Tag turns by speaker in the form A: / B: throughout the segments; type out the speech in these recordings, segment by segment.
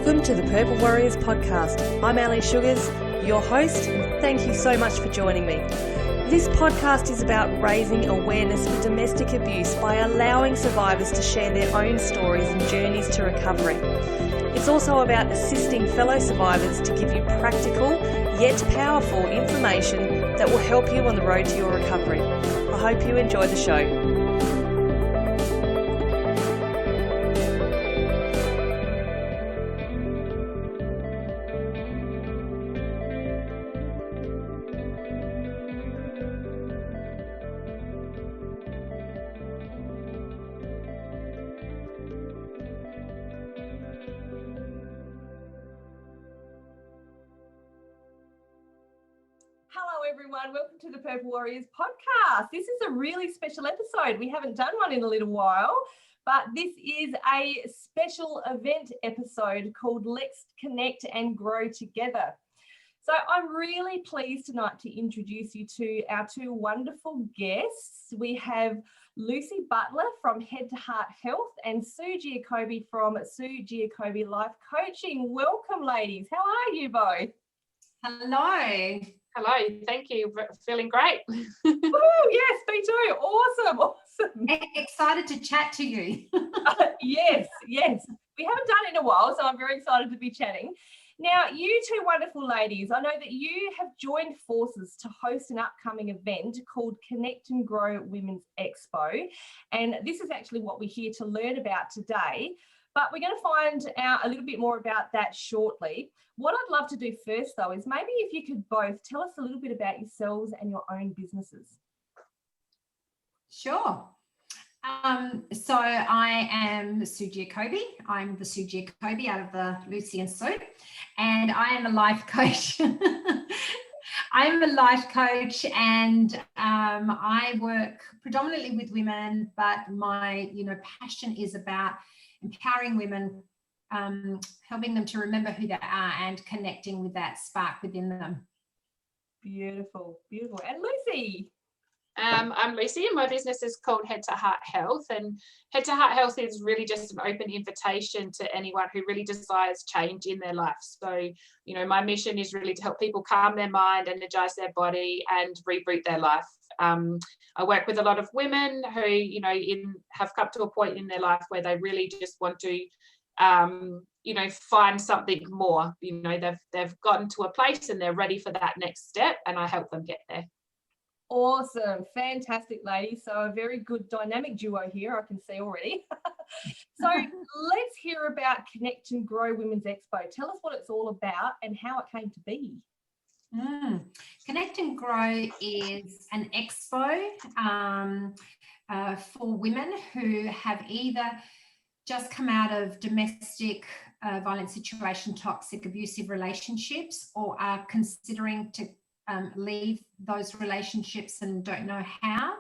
A: Welcome to the Purple Warriors podcast. I'm Ali Sugars, your host, and thank you so much for joining me. This podcast is about raising awareness for domestic abuse by allowing survivors to share their own stories and journeys to recovery. It's also about assisting fellow survivors to give you practical yet powerful information that will help you on the road to your recovery. I hope you enjoy the show.
B: Hello everyone, welcome to the Purple Warriors podcast. This is a really special episode. We haven't done one in a little while, but this is a special event episode called Let's Connect and Grow Together. So I'm really pleased tonight to introduce you to our two wonderful guests. We have Lucy Butler from Head to Heart Health and Sue Giocobbe from Sue Giocobbe Life Coaching. Welcome ladies, how are you both?
C: Hello.
D: Hello, thank you. Feeling great.
B: Oh, yes, me too. Awesome.
C: Excited to chat to you.
B: Yes. We haven't done it in a while, so I'm very excited to be chatting. Now, you two wonderful ladies, I know that you have joined forces to host an upcoming event called Connect and Grow Women's Expo. And this is actually what we're here to learn about today. But we're going to find out a little bit more about that shortly. What I'd love to do first, though, is maybe if you could both tell us a little bit about yourselves and your own businesses.
C: Sure. So I am Sue Giocobbe. I'm the Sue Giocobbe out of the Lucy and Sue, and I am a life coach. I'm a life coach, and I work predominantly with women, but my passion is about empowering women, helping them to remember who they are and connecting with that spark within them.
B: Beautiful. And Lucy?
D: I'm Lucy, and my business is called Head to Heart Health. And Head to Heart Health is really just an open invitation to anyone who really desires change in their life. So, my mission is really to help people calm their mind, energize their body, and reboot their life. I work with a lot of women who, have come to a point in their life where they really just want to, find something more. They've gotten to a place and they're ready for that next step, and I help them get there.
B: Awesome. Fantastic, ladies. So a very good dynamic duo here, I can see already. So let's hear about Connect and Grow Women's Expo. Tell us what it's all about and how it came to be.
C: Connect and Grow is an expo for women who have either just come out of domestic violence situation, toxic, abusive relationships, or are considering to leave those relationships and don't know how.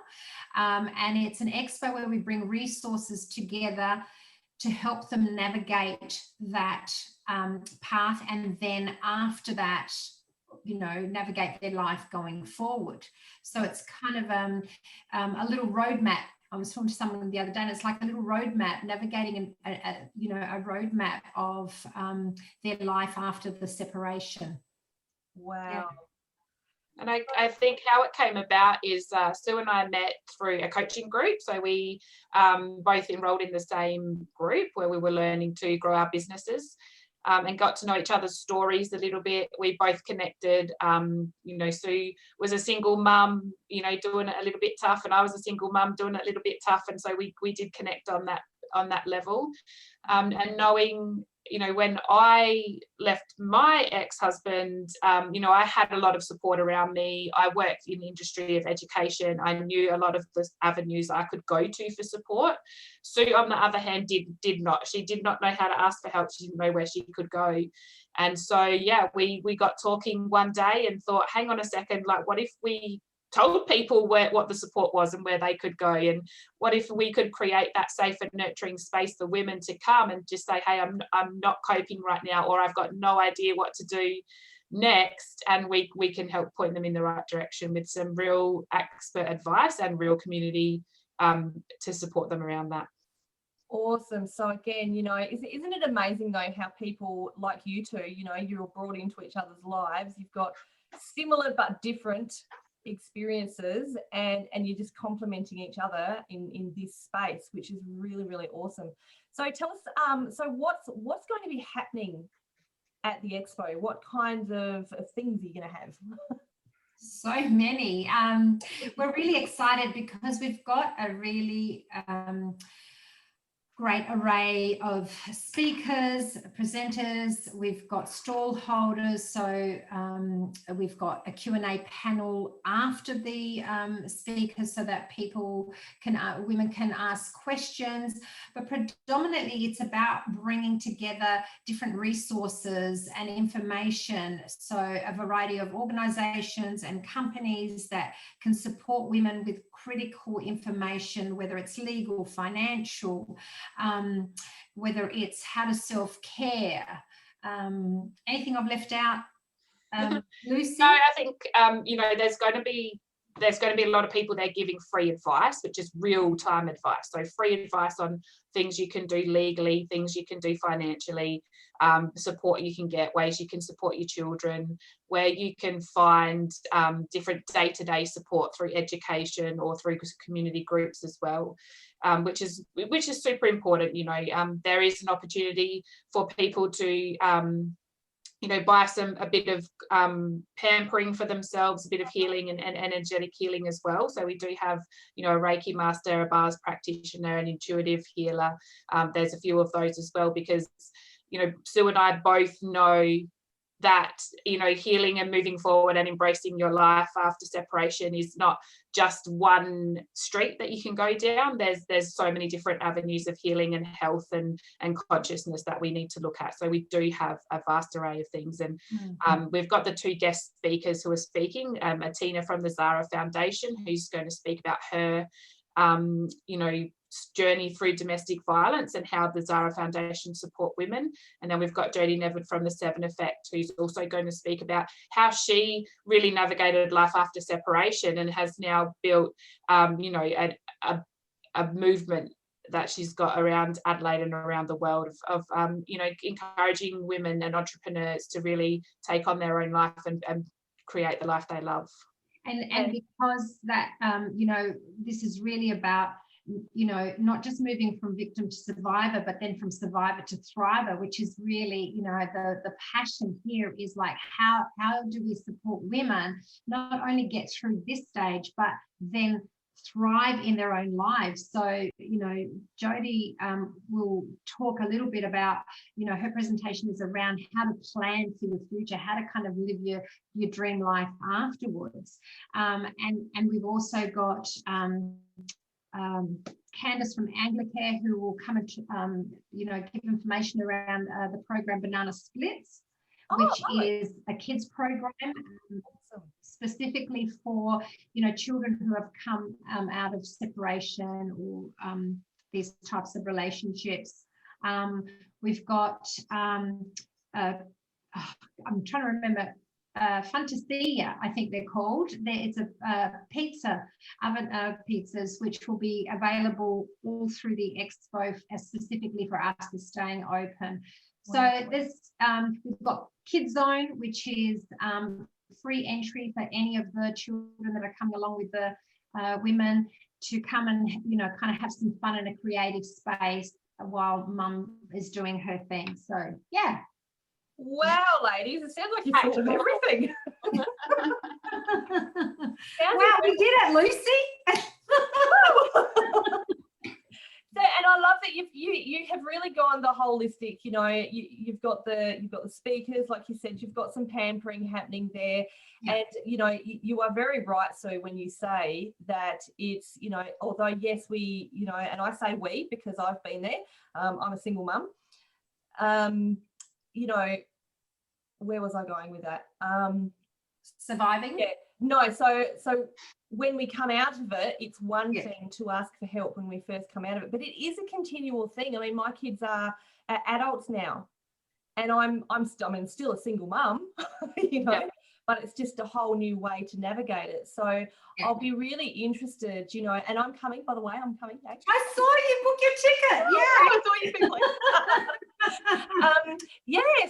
C: And it's an expo where we bring resources together to help them navigate that path, and then after that, navigate their life going forward. So it's kind of a little roadmap. I was talking to someone the other day, and it's like a little roadmap, navigating a roadmap of their life after the separation.
B: Wow.
C: Yeah.
D: And I think how it came about is Sue and I met through a coaching group. So we both enrolled in the same group where we were learning to grow our businesses. And got to know each other's stories a little bit. We both connected. Sue was a single mum, doing it a little bit tough, and I was a single mum doing it a little bit tough. And so we did connect on that level. And knowing, when I left my ex-husband, I had a lot of support around me. I worked in the industry of education. I knew a lot of the avenues I could go to for support. Sue, on the other hand, did not. She did not know how to ask for help. She didn't know where she could go. And so, we got talking one day and thought, hang on a second, like, what if we told people what the support was and where they could go, and what if we could create that safe and nurturing space for women to come and just say, hey, I'm not coping right now, or I've got no idea what to do next, and we can help point them in the right direction with some real expert advice and real community to support them around that.
B: Awesome. So again, you know, isn't it amazing though how people like you two, you know, you're brought into each other's lives. You've got similar but different experiences, and you're just complementing each other in this space, which is really, really awesome. So tell us, so what's going to be happening at the Expo? What kinds of things are you going to have?
C: So many. We're really excited because we've got a really great array of speakers, presenters. We've got stall holders. So we've got a Q&A panel after the speakers so that people can, women can ask questions. But predominantly it's about bringing together different resources and information. So a variety of organisations and companies that can support women with critical information, whether it's legal, financial, whether it's how to self-care. Anything I've left out, Lucy?
D: No, I think you know, there's going to be a lot of people there giving free advice, which is real-time advice. So free advice on things you can do legally, things you can do financially, support you can get, ways you can support your children, where you can find different day-to-day support through education or through community groups as well, which is super important. You know, there is an opportunity for people to you know, buy a bit of pampering for themselves, a bit of healing and energetic healing as well. So we do have, you know, a Reiki master, a bars practitioner, an intuitive healer. There's a few of those as well, because, you know, Sue and I both know that, you know, healing and moving forward and embracing your life after separation is not just one street that you can go down. There's so many different avenues of healing and health and consciousness that we need to look at. So we do have a vast array of things, and we've got the two guest speakers who are speaking, Atina from the Zara Foundation, who's going to speak about her you know, journey through domestic violence and how the Zara Foundation support women. And then we've got Jodie Nevin from the Seven Effect, who's also going to speak about how she really navigated life after separation and has now built, you know, a movement that she's got around Adelaide and around the world of you know, encouraging women and entrepreneurs to really take on their own life and create the life they love.
C: And because that, you know, this is really about, you know, not just moving from victim to survivor, but then from survivor to thriver, which is really, you know, the passion here is like, how do we support women not only get through this stage, but then thrive in their own lives. So, you know, Jodie will talk a little bit about, you know, her presentation is around how to plan for the future, how to kind of live your dream life afterwards. And we've also got Candice from Anglicare, who will come and, you know, give information around the program Banana Splits, which is a kids program specifically for, you know, children who have come out of separation or these types of relationships. We've got, I'm trying to remember, Fantasia, I think they're called. It's a pizza, oven pizzas, which will be available all through the Expo specifically for us to staying open. So this, we've got Kids Zone, which is free entry for any of the children that are coming along with the women to come and, you know, kind of have some fun in a creative space while mum is doing her thing. So, yeah.
B: Wow, ladies, it sounds like you've thought of everything.
C: Wow, we did it, Lucy.
B: So, and I love that you have really gone the holistic. You know, you've got the speakers, like you said, you've got some pampering happening there, and you know, you are very right. So when you say that it's, you know, although yes, we, you know, and I say we because I've been there. I'm a single mum. You know, where was I going with that?
C: Surviving?
B: Yeah. No, so when we come out of it, it's one thing to ask for help when we first come out of it, but it is a continual thing. I mean, my kids are adults now, and I'm still a single mum, you know, but it's just a whole new way to navigate it. So I'll be really interested, and I'm coming, by the way, I'm coming. Actually.
C: I saw you book your ticket.
B: I saw you people.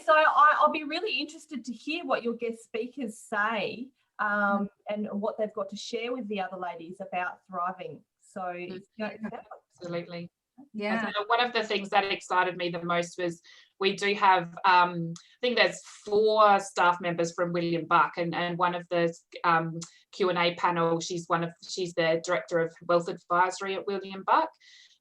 B: So I'll be really interested to hear what your guest speakers say and what they've got to share with the other ladies about thriving. So
D: Absolutely.
C: Yeah.
D: One of the things that excited me the most was we do have, I think there's 4 staff members from William Buck, and one of the Q&A panel, she's the director of wealth advisory at William Buck,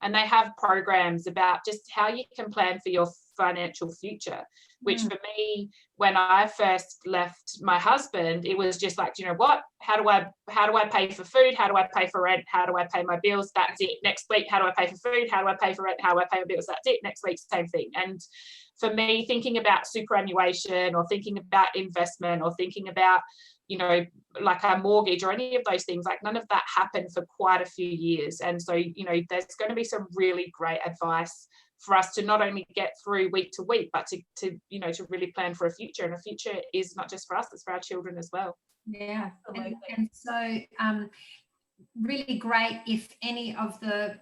D: and they have programs about just how you can plan for your financial future, which for me, when I first left my husband, it was just like, what, how do I pay for food? How do I pay for rent? How do I pay my bills? That's it. Next week, how do I pay for food? How do I pay for rent? How do I pay my bills? That's it. Next week, same thing. And for me, thinking about superannuation or thinking about investment or thinking about, like a mortgage or any of those things, like none of that happened for quite a few years. And so, there's going to be some really great advice for us to not only get through week to week, but to really plan for a future. And a future is not just for us, it's for our children as well.
C: Yeah. And so really great if any of the,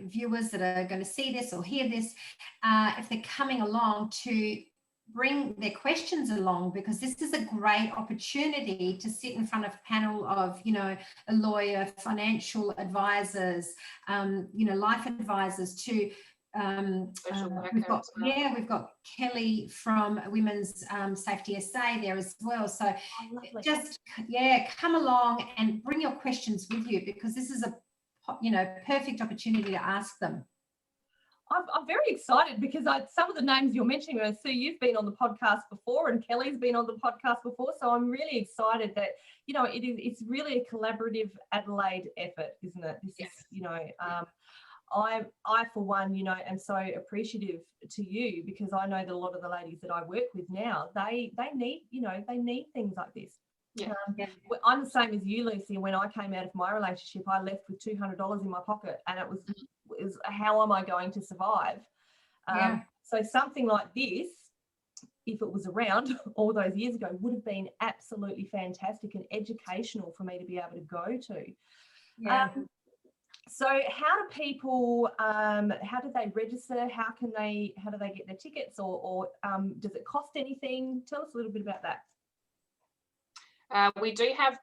C: viewers that are going to see this or hear this, if they're coming along, to bring their questions along, because this is a great opportunity to sit in front of a panel of, a lawyer, financial advisors, life advisors, to we've got Kelly from Women's Safety SA there as well. So come along and bring your questions with you, because this is a perfect opportunity to ask them.
B: I'm very excited because some of the names you're mentioning, Sue, you've been on the podcast before, and Kelly's been on the podcast before. So I'm really excited that, it's really a collaborative Adelaide effort, isn't it? This is, I for one, am so appreciative to you, because I know that a lot of the ladies that I work with now, they need, they need things like this.
D: Yeah.
B: I'm the same as you, Lucy. When I came out of my relationship, I left with $200 in my pocket, and it was how am I going to survive? So something like this, if it was around all those years ago, would have been absolutely fantastic and educational for me to be able to go to. So how do people, how do they register? How do they get their tickets, or does it cost anything? Tell us a little bit about that.
D: We do have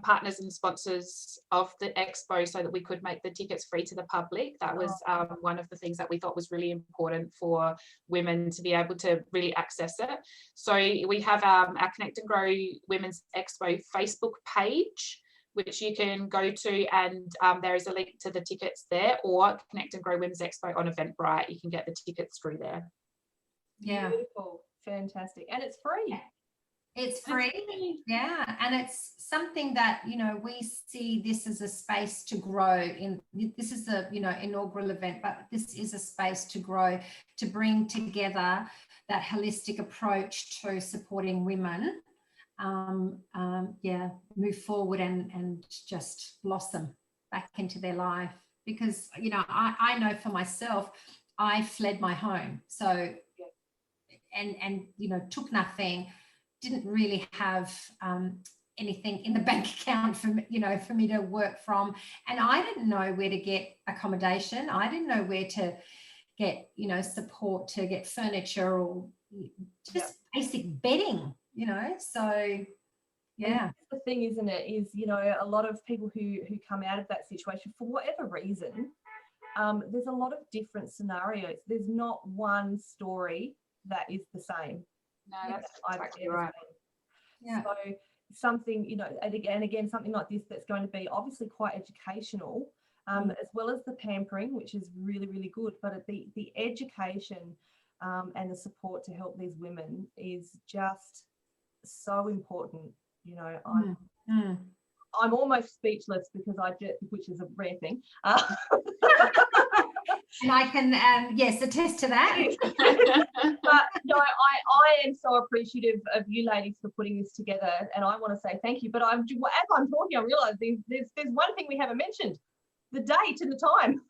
D: partners and sponsors of the Expo so that we could make the tickets free to the public. That was one of the things that we thought was really important for women to be able to really access it. So we have our Connect and Grow Women's Expo Facebook page, which you can go to, and there is a link to the tickets there, or Connect and Grow Women's Expo on Eventbrite. You can get the tickets through there.
C: Yeah.
B: Beautiful. Fantastic. And it's free.
C: It's free, yeah, and it's something that, we see this as a space to grow. This is the, inaugural event, but this is a space to grow, to bring together that holistic approach to supporting women, move forward and just blossom back into their life. Because, I know for myself, I fled my home, so, and took nothing. Didn't really have anything in the bank account for me to work from, and I didn't know where to get accommodation. I didn't know where to get support to get furniture or just basic bedding. So yeah.
B: And the thing, isn't it, is a lot of people who come out of that situation for whatever reason, there's a lot of different scenarios. There's not one story that is the same.
D: No, that's exactly right.
B: Yeah. So something, and again, something like this that's going to be obviously quite educational, as well as the pampering, which is really, really good. But the education and the support to help these women is just so important. I'm almost speechless because which is a rare thing.
C: And I can, attest to that.
B: But no, I am so appreciative of you ladies for putting this together, and I want to say thank you. But as I'm talking, I'm realising there's one thing we haven't mentioned: the date and the time.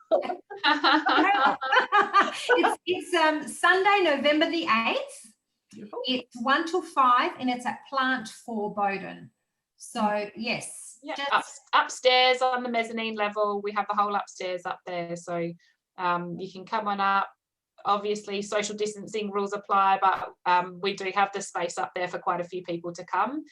C: It's Sunday, November the 8th.
B: Beautiful.
C: It's 1 till 5 and it's at Plant 4 Bowden. So yes,
D: Yeah,
C: just
D: upstairs on the mezzanine level, we have the whole upstairs up there, so you can come on up. Obviously social distancing rules apply, but we do have the space up there for quite a few people to come,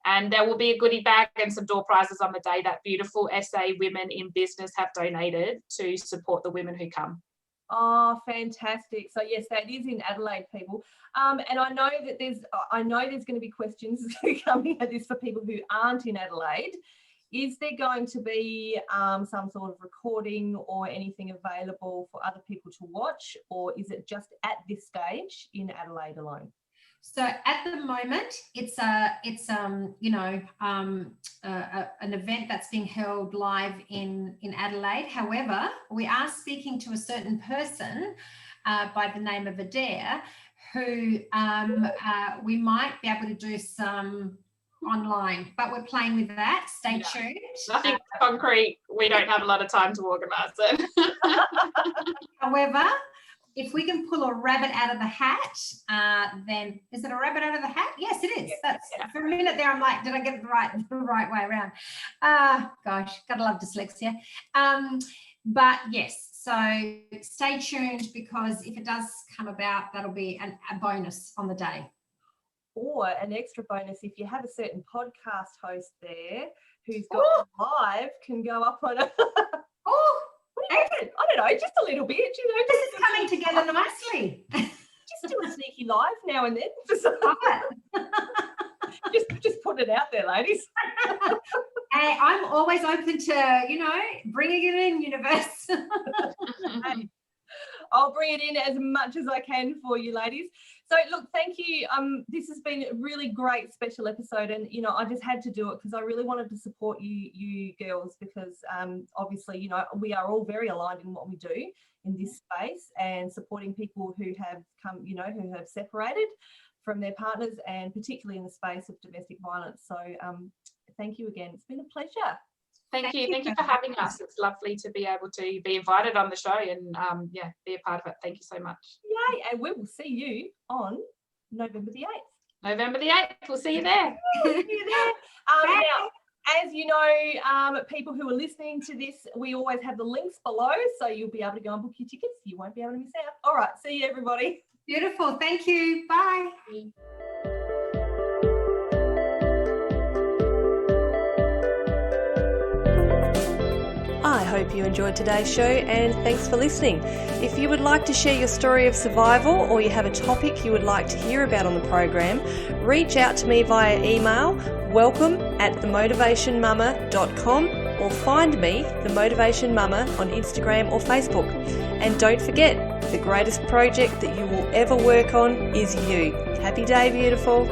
D: and there will be a goodie bag and some door prizes on the day that beautiful SA Women in Business have donated to support the women who come.
B: Oh, fantastic. So yes, that is in Adelaide, people. And I know that there's going to be questions coming at this for people who aren't in Adelaide. Is there going to be some sort of recording or anything available for other people to watch, or is it just at this stage in Adelaide alone?
C: So at the moment, it's an event that's being held live in Adelaide. However, we are speaking to a certain person by the name of Adair, who we might be able to do some online, but we're playing with that. Stay tuned.
D: Nothing concrete. We don't have a lot of time to organise it.
C: However, if we can pull a rabbit out of the hat, then is it a rabbit out of the hat? Yes, it is. For a minute there, I'm like, did I get it the right way around? Gosh, gotta love dyslexia. But yes, so stay tuned, because if it does come about, that'll be a bonus on the day.
B: Or an extra bonus, if you have a certain podcast host there who's got live, can go up on it. I don't know, just a little bit,
C: This is coming together nicely.
B: Just do a sneaky live now and then. Just put it out there, ladies.
C: Hey, I'm always open to, bringing it in, universe.
B: I'll bring it in as much as I can for you, ladies. So look, thank you. This has been a really great special episode, and I just had to do it because I really wanted to support you girls, because obviously we are all very aligned in what we do in this space, and supporting people who have come, who have separated from their partners, and particularly in the space of domestic violence. So thank you again. It's been a pleasure.
D: Thank you for having us. It's lovely to be able to be invited on the show and be a part of it. Thank you so much.
B: Yay, and we will see you on November the 8th.
D: November the 8th, we'll see you there.
B: See you there. Now, as you know, people who are listening to this, we always have the links below, so you'll be able to go and book your tickets. You won't be able to miss out. All right, see you, everybody.
C: Beautiful. Thank you. Bye.
A: I hope you enjoyed today's show, and thanks for listening. If you would like to share your story of survival, or you have a topic you would like to hear about on the program, reach out to me via email, welcome@themotivationmama.com, or find me, The Motivation Mama, on Instagram or Facebook. And don't forget, the greatest project that you will ever work on is you. Happy day, beautiful.